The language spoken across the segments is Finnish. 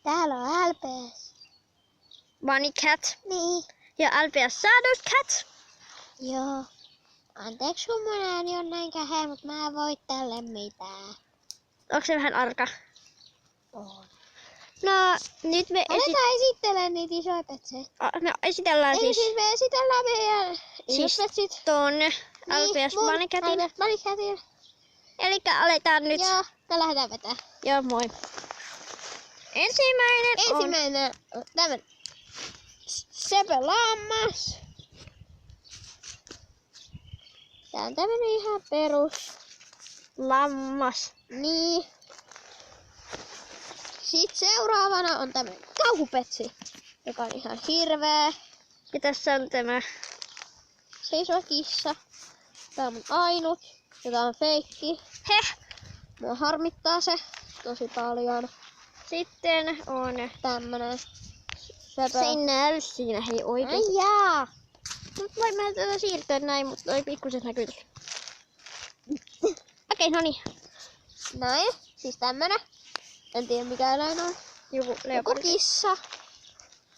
Täällä on LPS. Bunny Cat. Niin. Ja LPS Shadow Cat. Joo. Anteeksi kun mun ääni on näin käheä, mutta mä en voi tälle mitään. Onko se vähän arka? On. No, nyt me Aletaan esittelemään niitä isoja petsejä. esitellään Eli siis siis me esitellään meidän Siis isot petsit. ton LPS Bunny Catin. LPS Bunny Catin. Elikkä aletaan nyt. Joo, me lähdetään vetää. Joo, moi. Ensimmäinen On tämmönen Sepe lammas. Tää on tämmönen ihan perus. lammas. Niin. Sitten seuraavana on tämmönen kauhupetsi, joka on ihan hirveä. Ja tässä on tämä. Seisova kissa. Tää on mun ainut. Ja tää on feikki. Heh. Mua harmittaa se tosi paljon. Sitten on. Tämmönen Se ei näy siinä, hei oikein. Ai jaa. Mut voimme tätä siirtää näin, mutta toi pikkuset näkyy tuossa. Okei, no niin. Näin. Siis tämmönen. En tiedä mikä eläin on. Joku Joku leopardi. kissa.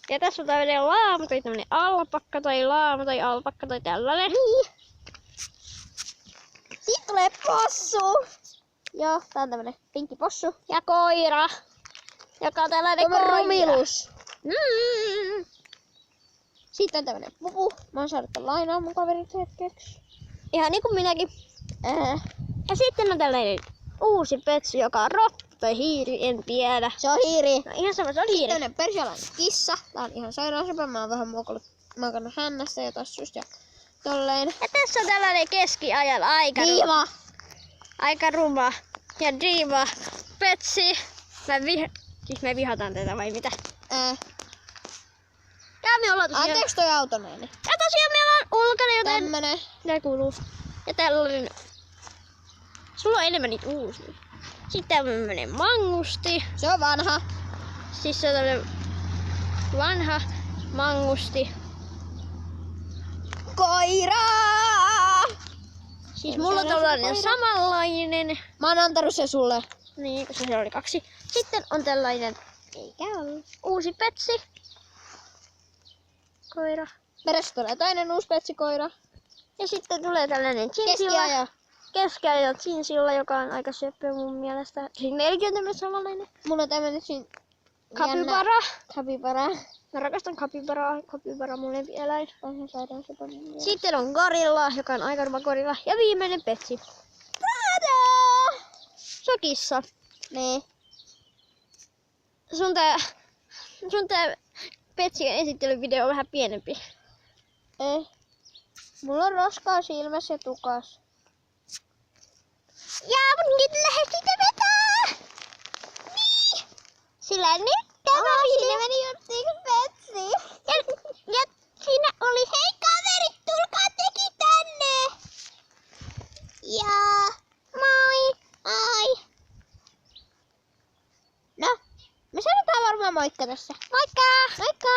Ja tässä on tämmönen laamu tai tämmönen alpakka tai laamu tai alpakka tai tällainen. Niin. Sitten tulee possu. Joo, tää on tämmönen pinkki possu. Ja koira. Joka on tällainen Tommonen koira. Romilus. Mm. Sitten on tämmönen pupu. Mä oon saanut tän lainaa mun kaverit hetkeksi. Ihan niinku minäkin. Ja sitten on tällainen uusi petsi, joka on rotta tai hiiri, en tiedä. Se on hiiri. No ihan sama, se on hiiri. Tämmönen persialainen kissa. Tää on ihan sairaan sepä. Mä oon vähän muokannut hännästä ja tassusta ja tolleen. Ja tässä on tällainen keskiajan Diiva. aika ruma ja diiva petsi. Siis me vihataan tätä vai mitä? Ja me ollaan tosiaan. Anteeksi toi auto meni. Ja tosiaan meillä on ulkona joten. Tämmönen. Tää kuuluu. Ja tällainen. Sulla on enemmän niitä uusia. Sitten tämmönen mangusti. Se on vanha. Siis se on tämmönen vanha mangusti. Koira! Siis mulla on tällainen samanlainen. Mä oon antanut se sulle. Niin, koska siellä oli 2. Sitten on tällainen Eikä ollut. uusi petsi. Koira. Perässä tulee toinen uusi petsikoira. Ja sitten tulee tällainen chinchilla. Keskiaja. Keskiajan chinchilla, joka on aika söpö mun mielestä. Siis neljä on tämmönen samanlainen. Mulla on tämmönen Kapibara. Kapibara. Mä rakastan kapibaraa. Kapibara mun lempieläin. Vähän saadaan se paljon. Sitten on gorilla, joka on aika ruma gorilla. Ja viimeinen petsi. Tada! Se on kissa. Niin. Sun tää petsien esittelyvideo on vähän pienempi. Mulla on roskaa silmässä ja tukas. Ja mun nyt lähti vetää! Niin! Sillä nyt tämä Siinä meni juttiin kuin petsi. ja siinä oli Hei kaverit, tulkaa teki tänne! Ja moi! ai. No, me sanotaan varmaan moikka tässä. Moikka! Moikka!